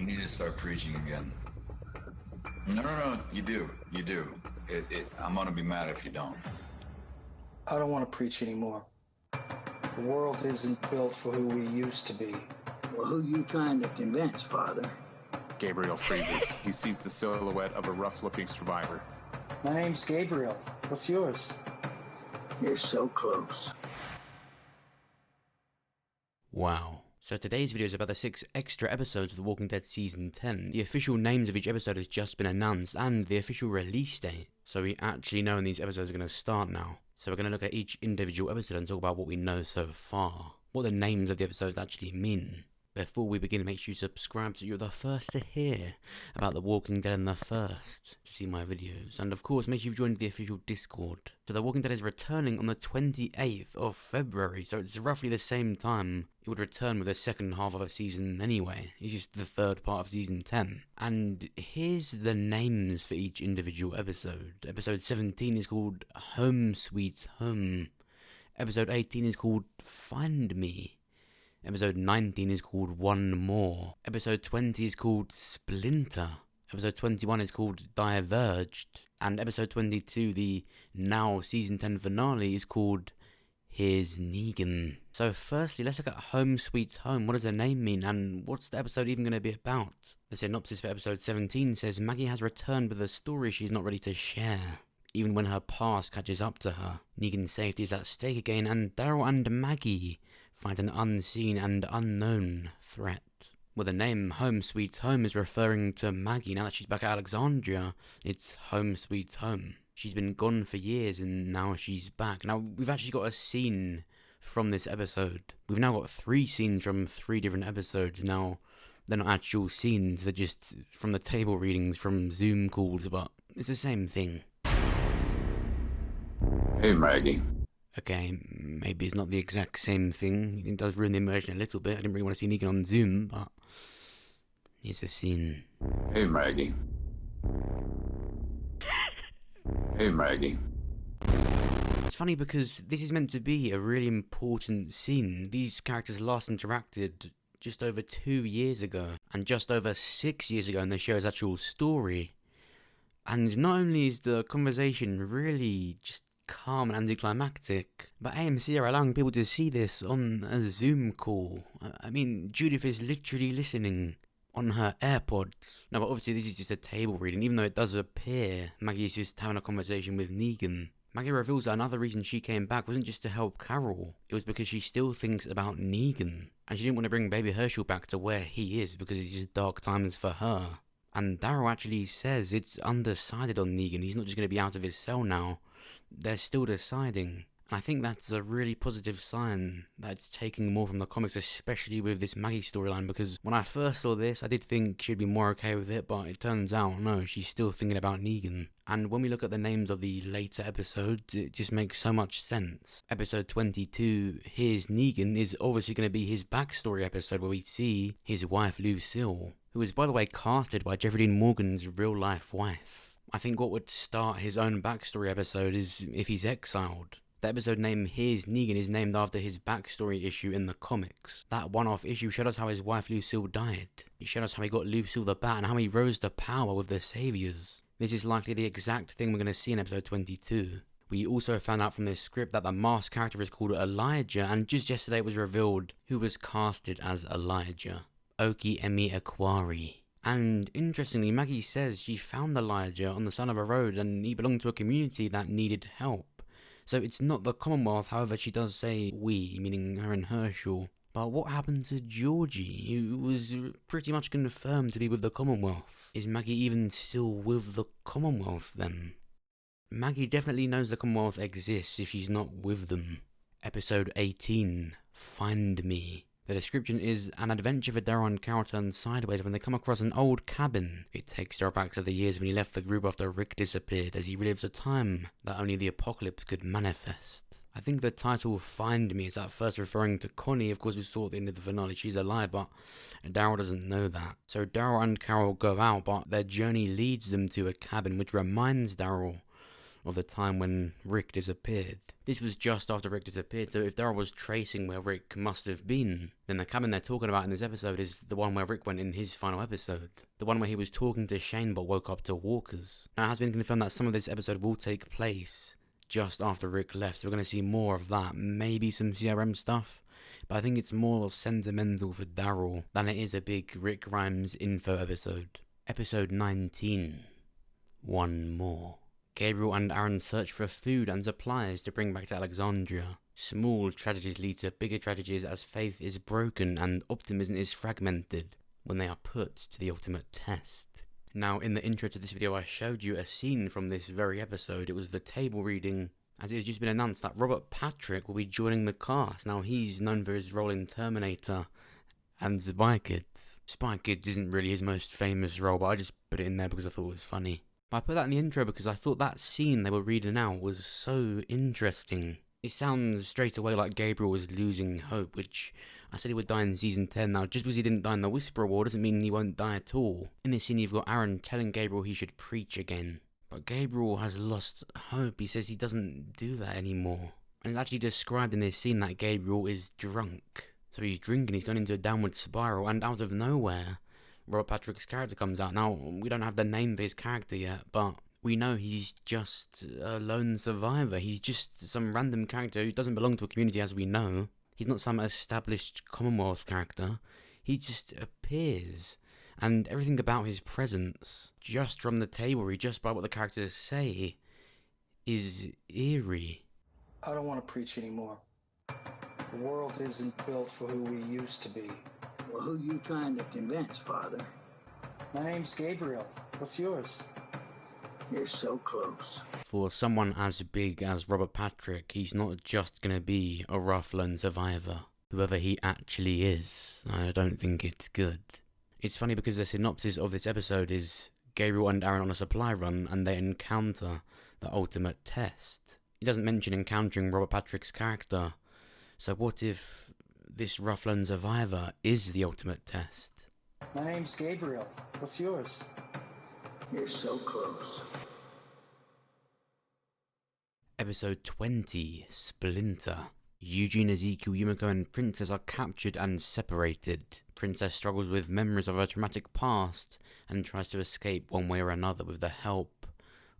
You need to start preaching again. No, you do. I'm gonna be mad if you don't. I don't want to preach anymore. The world isn't built for who we used to be. Well, who you trying to convince, Father? Gabriel freezes. He sees the silhouette of a rough-looking survivor. My name's Gabriel. What's yours? You're so close. Wow. So today's video is about the 6 extra episodes of The Walking Dead Season 10. The official names of each episode has just been announced, and the official release date. So we actually know when these episodes are going to start now. So we're going to look at each individual episode and talk about what we know so far. What the names of the episodes actually mean. Before we begin, make sure you subscribe so you're the first to hear about The Walking Dead and the first to see my videos. And of course, make sure you've joined the official Discord. So The Walking Dead is returning on the 28th of February, so it's roughly the same time it would return with the second half of a season anyway. It's just the third part of Season 10. And here's the names for each individual episode. Episode 17 is called Home Sweet Home. Episode 18 is called Find Me. Episode 19 is called One More. Episode 20 is called Splinter. Episode 21 is called Diverged. And episode 22, the now season 10 finale, is called Here's Negan. So firstly, let's look at Home Sweet Home. What does the name mean, and what's the episode even going to be about? The synopsis for episode 17 says Maggie has returned with a story she's not ready to share. Even when her past catches up to her, Negan's safety is at stake again, and Daryl and Maggie find an unseen and unknown threat. Well, the name Home Sweet Home is referring to Maggie. Now that she's back at Alexandria, it's Home Sweet Home. She's been gone for years and now she's back. Now, we've actually got a scene from this episode. We've now got 3 scenes from 3 different episodes. Now, they're not actual scenes, they're just from the table readings from Zoom calls, but it's the same thing. Hey, Maggie. Okay, maybe it's not the exact same thing. It does ruin the immersion a little bit. I didn't really want to see Negan on Zoom, but here's a scene. Hey, Maggie. Hey, Maggie. It's funny because this is meant to be a really important scene. These characters last interacted just over 2 years ago, and just over 6 years ago in the show's actual story. And not only is the conversation really just calm and anticlimactic, but AMC are allowing people to see this on a Zoom call. I mean, Judith is literally listening on her AirPods. Now, but obviously this is just a table reading, even though it does appear Maggie is just having a conversation with Negan. Maggie reveals that another reason she came back wasn't just to help Carol, it was because she still thinks about Negan, and she didn't want to bring baby Herschel back to where he is because it's just dark times for her. And Daryl actually says it's undecided on Negan. He's not just going to be out of his cell now. They're still deciding. And I think that's a really positive sign that it's taking more from the comics, especially with this Maggie storyline, because when I first saw this, I did think she'd be more okay with it, but it turns out, no, she's still thinking about Negan. And when we look at the names of the later episodes, it just makes so much sense. Episode 22, Here's Negan, is obviously going to be his backstory episode where we see his wife Lucille, who is, by the way, casted by Jeffrey Dean Morgan's real-life wife. I think what would start his own backstory episode is if he's exiled. The episode name Here's Negan is named after his backstory issue in the comics. That one-off issue showed us how his wife Lucille died. It showed us how he got Lucille the Bat and how he rose to power with the Saviors. This is likely the exact thing we're going to see in episode 22. We also found out from this script that the masked character is called Elijah, and just yesterday it was revealed who was casted as Elijah. Okiemi Ekwari. And interestingly, Maggie says she found Elijah on the side of a road and he belonged to a community that needed help. So it's not the Commonwealth, however she does say we, meaning her and Herschel. But what happened to Georgie, who was pretty much confirmed to be with the Commonwealth? Is Maggie even still with the Commonwealth then? Maggie definitely knows the Commonwealth exists if she's not with them. Episode 18, Find Me. The description is an adventure for Daryl and Carol turn sideways when they come across an old cabin. It takes Daryl back to the years when he left the group after Rick disappeared, as he relives a time that only the apocalypse could manifest. I think the title Find Me is at first referring to Connie. Of course, we saw at the end of the finale she's alive, but Daryl doesn't know that. So Daryl and Carol go out, but their journey leads them to a cabin, which reminds Daryl of the time when Rick disappeared. This was just after Rick disappeared, so if Daryl was tracing where Rick must have been, then the cabin they're talking about in this episode is the one where Rick went in his final episode. The one where he was talking to Shane but woke up to walkers. Now it has been confirmed that some of this episode will take place just after Rick left, so we're going to see more of that, maybe some CRM stuff. But I think it's more sentimental for Daryl than it is a big Rick Grimes info episode. Episode 19. One more. Gabriel and Aaron search for food and supplies to bring back to Alexandria. Small tragedies lead to bigger tragedies as faith is broken and optimism is fragmented when they are put to the ultimate test. Now, in the intro to this video, I showed you a scene from this very episode. It was the table reading, as it has just been announced that Robert Patrick will be joining the cast. Now, he's known for his role in Terminator and Spy Kids. Spy Kids isn't really his most famous role, but I just put it in there because I thought it was funny. But I put that in the intro because I thought that scene they were reading out was so interesting. It sounds straight away like Gabriel was losing hope, which I said he would die in season 10. Now, just because he didn't die in the Whisperer War doesn't mean he won't die at all. In this scene, you've got Aaron telling Gabriel he should preach again. But Gabriel has lost hope. He says he doesn't do that anymore. And it's actually described in this scene that Gabriel is drunk. So he's drinking, he's going into a downward spiral, and out of nowhere, Robert Patrick's character comes out. Now, we don't have the name for his character yet, but we know he's just a lone survivor. He's just some random character who doesn't belong to a community as we know. He's not some established Commonwealth character. He just appears. And everything about his presence, just from the table read, just by what the characters say, is eerie. I don't want to preach anymore. The world isn't built for who we used to be. Well, who you trying to convince, Father? My name's Gabriel. What's yours? You're so close. For someone as big as Robert Patrick, he's not just going to be a rough lone survivor. Whoever he actually is, I don't think it's good. It's funny because the synopsis of this episode is Gabriel and Aaron on a supply run and they encounter the ultimate test. It doesn't mention encountering Robert Patrick's character. So what if this rough lone survivor is the ultimate test? My name's Gabriel. What's yours? You're so close. Episode 20, Splinter. Eugene, Ezekiel, Yumiko and Princess are captured and separated. Princess struggles with memories of her traumatic past and tries to escape one way or another with the help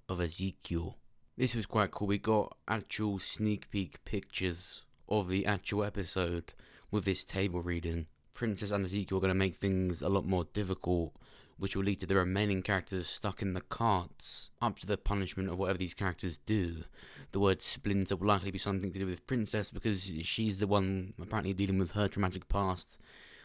of Ezekiel. This was quite cool. We got actual sneak peek pictures of the actual episode with this table reading. Princess and Ezekiel are going to make things a lot more difficult, which will lead to the remaining characters stuck in the carts, up to the punishment of whatever these characters do. The word Splinter will likely be something to do with Princess because she's the one apparently dealing with her traumatic past,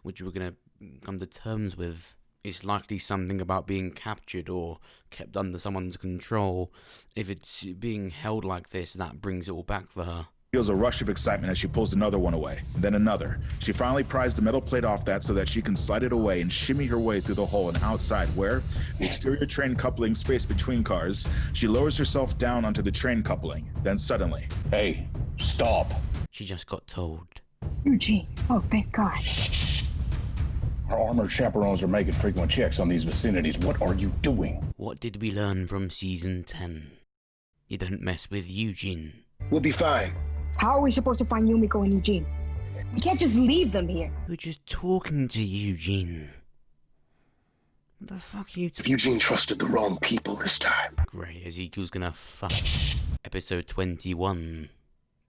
which we're going to come to terms with. It's likely something about being captured or kept under someone's control. If it's being held like this, that brings it all back for her. Feels a rush of excitement as she pulls another one away, and then another. She finally pries the metal plate off that so that she can slide it away and shimmy her way through the hole and outside where, the exterior train coupling space between cars, she lowers herself down onto the train coupling. Then suddenly, Hey, stop. She just got told. Eugene, oh, thank God. Our armored chaperones are making frequent checks on these vicinities. What are you doing? What did we learn from season 10? You don't mess with Eugene. We'll be fine. How are we supposed to find Yumiko and Eugene? We can't just leave them here. We're just talking to Eugene. What the fuck are you Eugene trusted the wrong people this time. Great, Ezekiel's gonna fuck. Episode 21.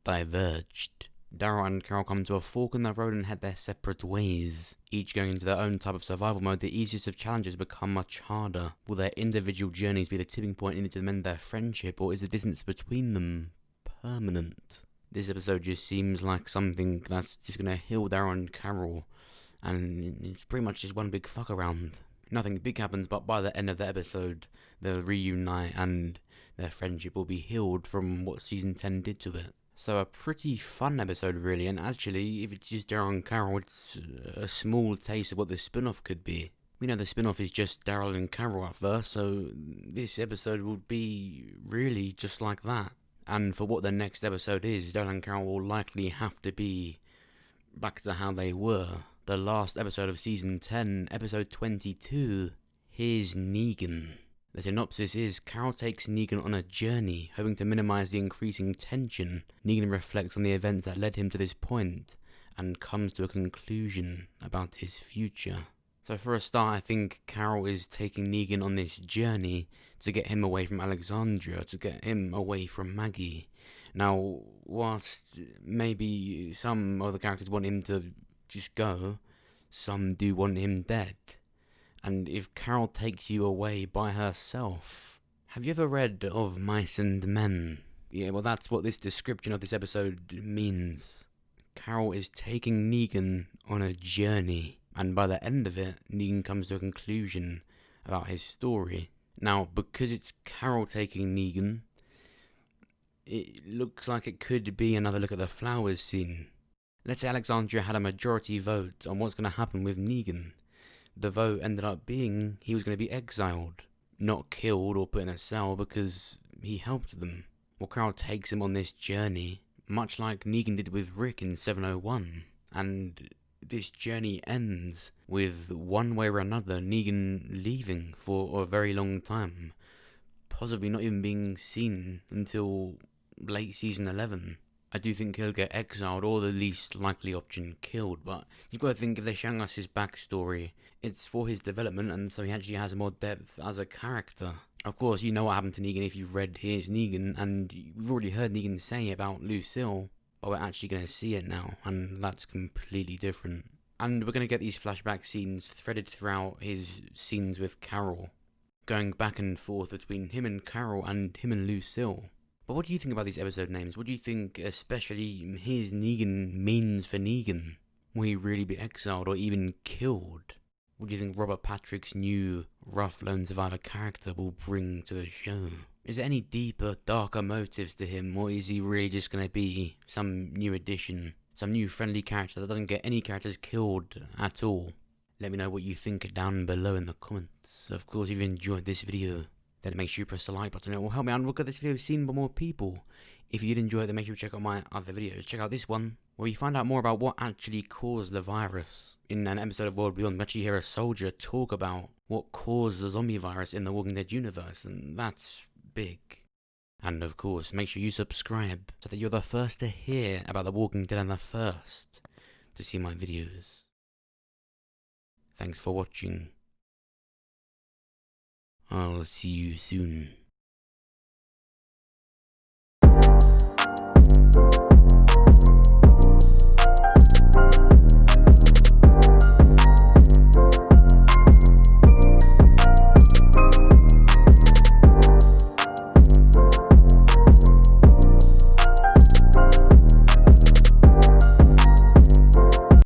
Diverged. Daryl and Carol come to a fork in the road and head their separate ways. Each going into their own type of survival mode, the easiest of challenges become much harder. Will their individual journeys be the tipping point needed to mend their friendship, or is the distance between them permanent? This episode just seems like something that's just gonna heal Daryl and Carol, and it's pretty much just one big fuck around. Nothing big happens, but by the end of the episode, they'll reunite and their friendship will be healed from what season 10 did to it. So a pretty fun episode really, and actually, if it's just Daryl and Carol, it's a small taste of what the spin-off could be. We know the spin-off is just Daryl and Carol at first, so this episode will be really just like that. And for what the next episode is, Daryl and Carol will likely have to be back to how they were. The last episode of season 10, episode 22, here's Negan. The synopsis is Carol takes Negan on a journey, hoping to minimize the increasing tension. Negan reflects on the events that led him to this point, and comes to a conclusion about his future. So for a start, I think Carol is taking Negan on this journey to get him away from Alexandria, to get him away from Maggie. Now, whilst maybe some other characters want him to just go, some do want him dead. And if Carol takes you away by herself... Have you ever read of Mice and Men? Yeah, well that's what this description of this episode means. Carol is taking Negan on a journey, and by the end of it, Negan comes to a conclusion about his story. Now, because it's Carol taking Negan, it looks like it could be another look at the flowers scene. Let's say Alexandria had a majority vote on what's going to happen with Negan. The vote ended up being he was going to be exiled, not killed or put in a cell because he helped them. Well, Carol takes him on this journey, much like Negan did with Rick in 701, and this journey ends with, one way or another, Negan leaving for a very long time, possibly not even being seen until late season 11. I do think he'll get exiled, or the least likely option, killed, but you've got to think if they're showing us his backstory, it's for his development, and so he actually has more depth as a character. Of course, you know what happened to Negan if you've read Here's Negan, and you've already heard Negan say about Lucille, but we're actually going to see it now, and that's completely different. And we're going to get these flashback scenes threaded throughout his scenes with Carol, going back and forth between him and Carol and him and Lucille. But what do you think about these episode names? What do you think especially Here's Negan means for Negan? Will he really be exiled or even killed? What do you think Robert Patrick's new rough lone survivor character will bring to the show? Is there any deeper, darker motives to him, or is he really just going to be some new addition, some new friendly character that doesn't get any characters killed at all? Let me know what you think down below in the comments. Of course, if you enjoyed this video, then make sure you press the like button. It will help me out and we'll get this video seen by more people. If you did enjoy it, then make sure you check out my other videos. Check out this one, where you find out more about what actually caused the virus. In an episode of World Beyond, we actually hear a soldier talk about what caused the zombie virus in the Walking Dead universe, and that's big. And of course, make sure you subscribe, so that you're the first to hear about the Walking Dead and the first to see my videos. Thanks for watching. I'll see you soon.